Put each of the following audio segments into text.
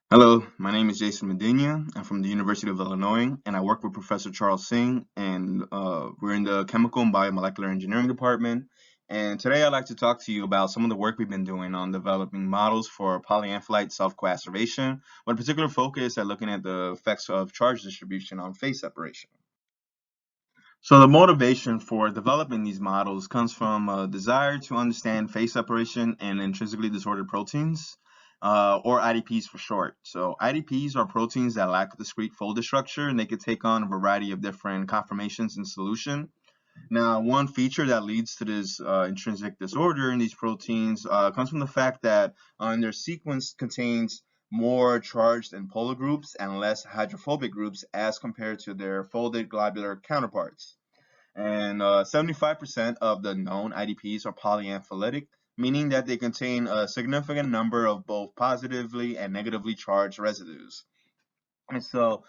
Hello, my name is Jason Medina. I'm from the University of Illinois, and I work with Professor Charles Singh, and we're in the Chemical and Biomolecular Engineering department. And today I'd like to talk to you about some of the work we've been doing on developing models for polyampholite self-coacervation, with a particular focus at looking at the effects of charge distribution on phase separation. So the motivation for developing these models comes from a desire to understand phase separation in intrinsically disordered proteins, or IDPs for short. So IDPs are proteins that lack a discrete folded structure, and they can take on a variety of different conformations in solution. Now, one feature that leads to this intrinsic disorder in these proteins comes from the fact that their sequence contains more charged and polar groups and less hydrophobic groups as compared to their folded globular counterparts. And 75% of the known IDPs are polyampholytic, meaning that they contain a significant number of both positively and negatively charged residues. And so,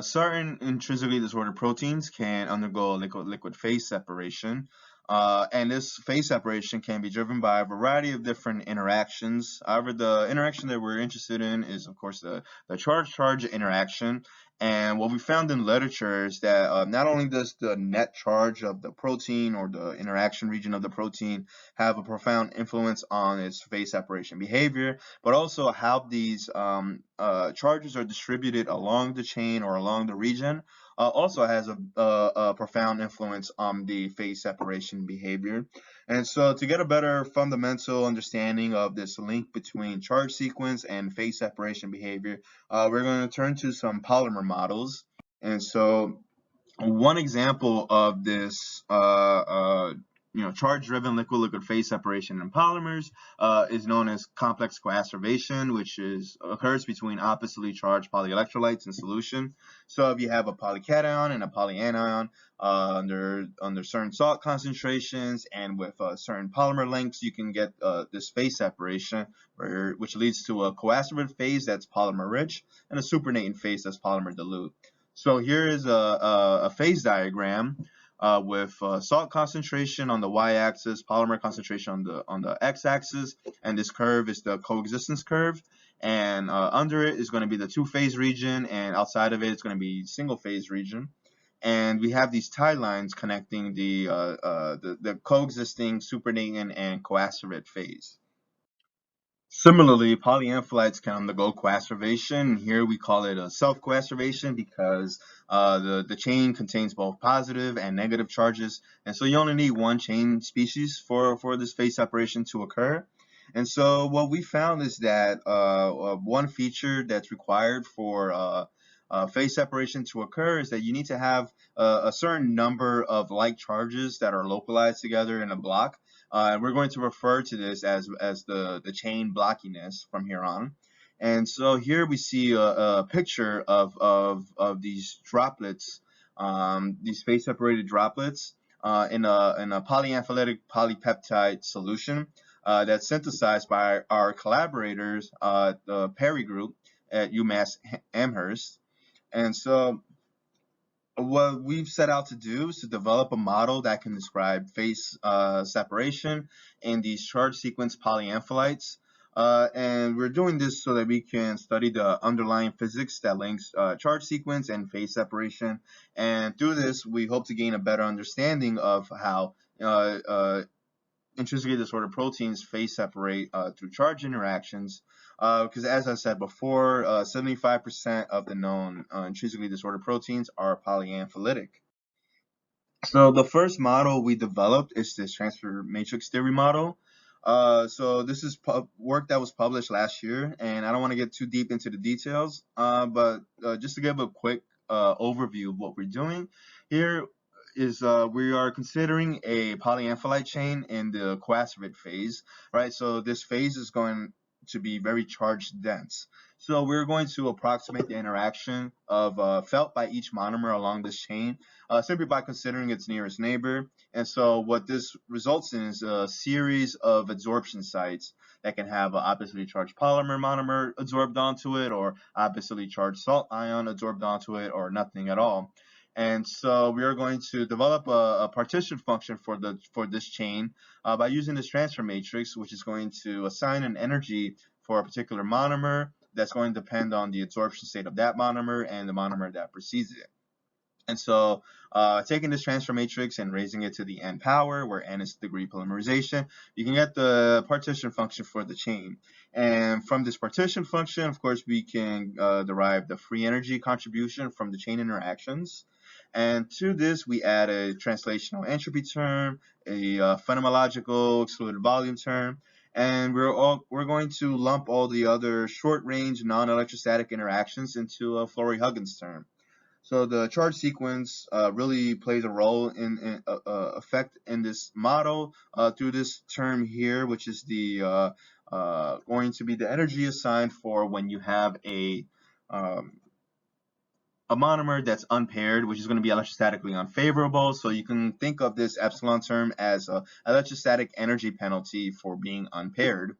certain intrinsically disordered proteins can undergo liquid phase separation. And this phase separation can be driven by a variety of different interactions. However, the interaction that we're interested in is, of course, the charge-charge interaction. And what we found in literature is that not only does the net charge of the protein or the interaction region of the protein have a profound influence on its phase separation behavior, but also how these charges are distributed along the chain or along the region also has a profound influence on the phase separation behavior. And so to get a better fundamental understanding of this link between charge sequence and phase separation behavior, we're going to turn to some polymer models. And so one example of this charge-driven liquid-liquid phase separation in polymers is known as complex coacervation, which occurs between oppositely charged polyelectrolytes in solution. So if you have a polycation and a polyanion under certain salt concentrations and with certain polymer lengths, you can get this phase separation, which leads to a coacervative phase that's polymer rich and a supernatant phase that's polymer dilute. So here is a phase diagram with salt concentration on the y-axis, polymer concentration on the x-axis, and this curve is the coexistence curve. And under it is going to be the two-phase region, and outside of it, it's going to be single-phase region. And we have these tie lines connecting the coexisting supernatant and coacervate phase. Similarly, polyampholytes can undergo coacervation. Here we call it a self-coacervation because the chain contains both positive and negative charges. And so you only need one chain species for this phase separation to occur. And so what we found is that one feature that's required for phase separation to occur is that you need to have a certain number of like charges that are localized together in a block. And we're going to refer to this as the chain blockiness from here on. And so here we see a picture of these droplets, these phase separated droplets in a polyampholytic polypeptide solution that's synthesized by our collaborators, the Perry group at UMass Amherst. And so what we've set out to do is to develop a model that can describe phase separation in these charge sequence polyampholytes. And we're doing this so that we can study the underlying physics that links charge sequence and phase separation. And through this, we hope to gain a better understanding of how intrinsically disordered proteins phase separate through charge interactions. Because as I said before, 75% of the known intrinsically disordered proteins are polyampholytic. So the first model we developed is this transfer matrix theory model. So this is work that was published last year, and I don't want to get too deep into the details, but just to give a quick overview of what we're doing here is we are considering a polyampholite chain in the coacervate phase, right? So this phase is going to be very charge dense. So we're going to approximate the interaction of felt by each monomer along this chain simply by considering its nearest neighbor. And so what this results in is a series of adsorption sites that can have an oppositely charged polymer monomer adsorbed onto it, or oppositely charged salt ion adsorbed onto it, or nothing at all. And so we are going to develop a partition function for this chain by using this transfer matrix, which is going to assign an energy for a particular monomer that's going to depend on the absorption state of that monomer and the monomer that precedes it. And so taking this transfer matrix and raising it to the n power, where n is the degree polymerization, you can get the partition function for the chain. And from this partition function, of course, we can derive the free energy contribution from the chain interactions. And to this, we add a translational entropy term, a phenomenological excluded volume term, and we're going to lump all the other short-range non-electrostatic interactions into a Flory-Huggins term. So the charge sequence really plays a role in effect in this model through this term here, which is the going to be the energy assigned for when you have a monomer that's unpaired, which is going to be electrostatically unfavorable. So you can think of this epsilon term as an electrostatic energy penalty for being unpaired.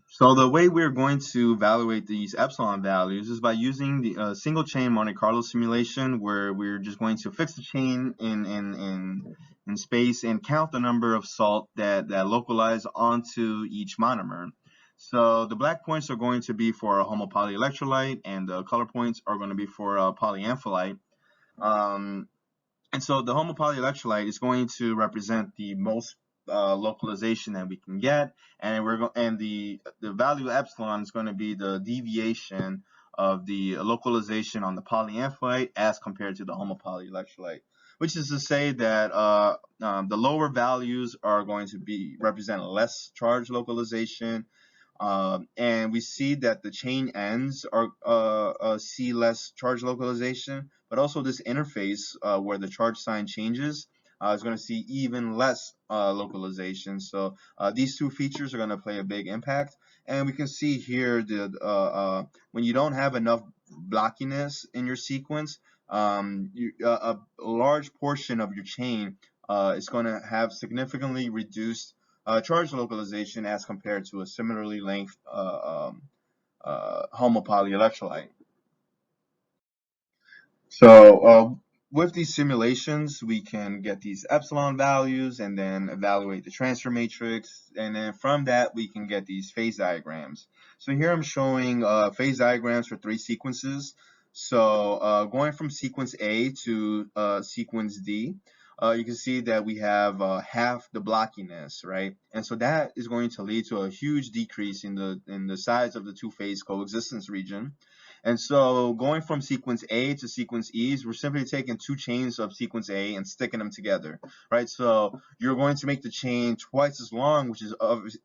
So the way we're going to evaluate these epsilon values is by using the single chain Monte Carlo simulation, where we're just going to fix the chain in space and count the number of salt that localize onto each monomer. So the black points are going to be for a homopolyelectrolyte, and the color points are going to be for a polyampholyte. And so the homopolyelectrolyte is going to represent the most localization that we can get, and the value epsilon is going to be the deviation of the localization on the polyampholyte as compared to the homopolyelectrolyte, which is to say that the lower values are going to represent less charge localization. And we see that the chain ends are see less charge localization, but also this interface where the charge sign changes is going to see even less localization. So these two features are going to play a big impact. And we can see here that when you don't have enough blockiness in your sequence, a large portion of your chain is going to have significantly reduced charge localization as compared to a similarly length homopolyelectrolyte. So with these simulations, we can get these epsilon values and then evaluate the transfer matrix, and then from that we can get these phase diagrams. So here I'm showing phase diagrams for 3 sequences. So going from sequence A to sequence D, you can see that we have half the blockiness, right? And so that is going to lead to a huge decrease in the size of the two-phase coexistence region. And so going from sequence A to sequence E, we're simply taking 2 chains of sequence A and sticking them together, right? So you're going to make the chain twice as long, which is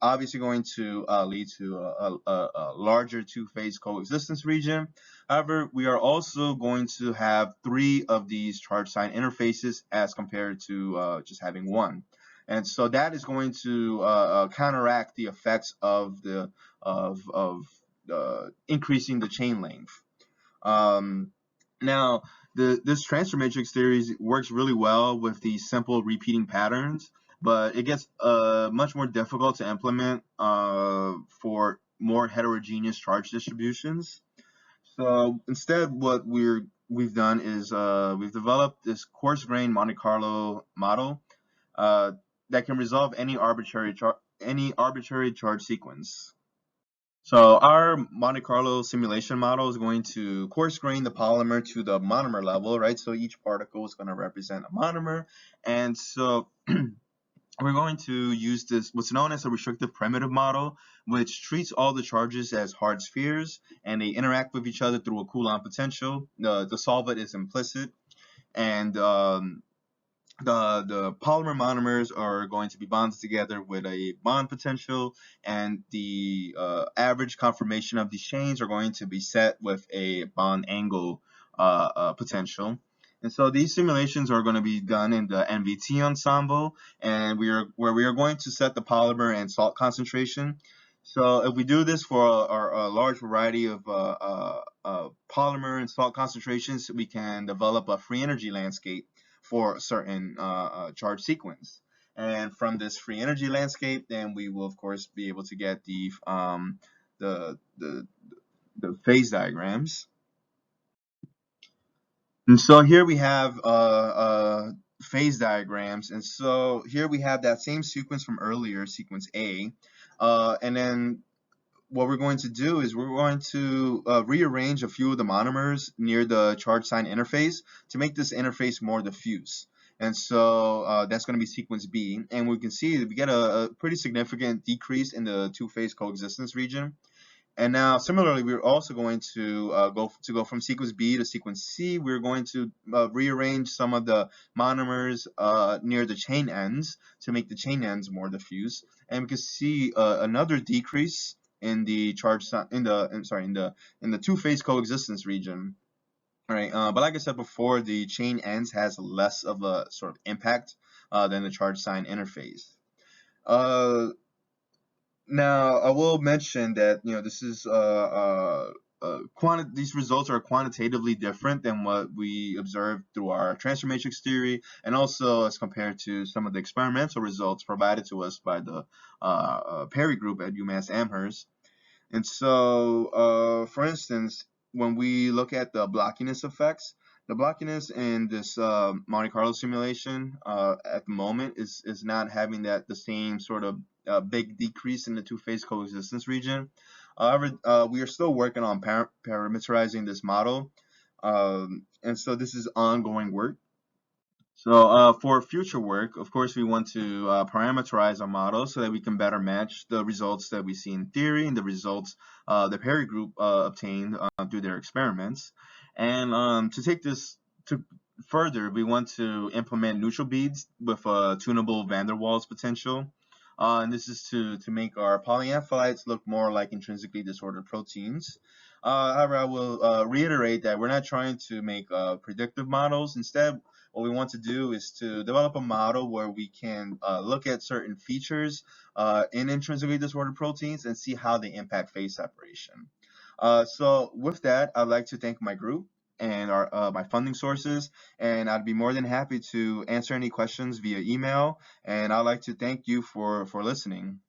obviously going to lead to a larger two-phase coexistence region. However, we are also going to have 3 of these charge sign interfaces as compared to just having 1. And so that is going to counteract the effects of increasing the chain length. Now, this transfer matrix theory works really well with these simple repeating patterns, but it gets much more difficult to implement for more heterogeneous charge distributions. So instead, what we've done is we've developed this coarse-grained Monte Carlo model that can resolve any arbitrary charge sequence. So our Monte Carlo simulation model is going to coarse grain the polymer to the monomer level, right? So each particle is going to represent a monomer, and so we're going to use this, what's known as a restrictive primitive model, which treats all the charges as hard spheres, and they interact with each other through a Coulomb potential. The solvent is implicit, and the polymer monomers are going to be bonded together with a bond potential, and the average conformation of these chains are going to be set with a bond angle potential. And so these simulations are going to be done in the NVT ensemble, and we are going to set the polymer and salt concentration. So if we do this for a large variety of polymer and salt concentrations, we can develop a free energy landscape for a certain charge sequence. And from this free energy landscape, then we will of course be able to get the phase diagrams. And so here we have phase diagrams, and so here we have that same sequence from earlier, sequence A, and then what we're going to do is we're going to rearrange a few of the monomers near the charge sign interface to make this interface more diffuse. And so that's going to be sequence B. And we can see that we get a pretty significant decrease in the two-phase coexistence region. And now, similarly, we're also going to go from sequence B to sequence C. We're going to rearrange some of the monomers near the chain ends to make the chain ends more diffuse. And we can see another decrease in the in the two-phase coexistence region. All right, but like I said before, the chain ends has less of a sort of impact than the charge sign interface. Now, I will mention that this is these results are quantitatively different than what we observed through our transfer matrix theory, and also as compared to some of the experimental results provided to us by the Perry group at UMass Amherst. And so, for instance, when we look at the blockiness effects, the blockiness in this Monte Carlo simulation at the moment is not having the same sort of big decrease in the two-phase coexistence region. However, we are still working on parameterizing this model, and so this is ongoing work. So for future work, of course, we want to parameterize our model so that we can better match the results that we see in theory and the results the Perry group obtained through their experiments. And to take this to further, we want to implement neutral beads with a tunable van der Waals potential. And this is to make our polyampholytes look more like intrinsically disordered proteins. However, I will reiterate that we're not trying to make predictive models. Instead, what we want to do is to develop a model where we can look at certain features in intrinsically disordered proteins and see how they impact phase separation. So with that, I'd like to thank my group and my funding sources, and I'd be more than happy to answer any questions via email, and I'd like to thank you for listening.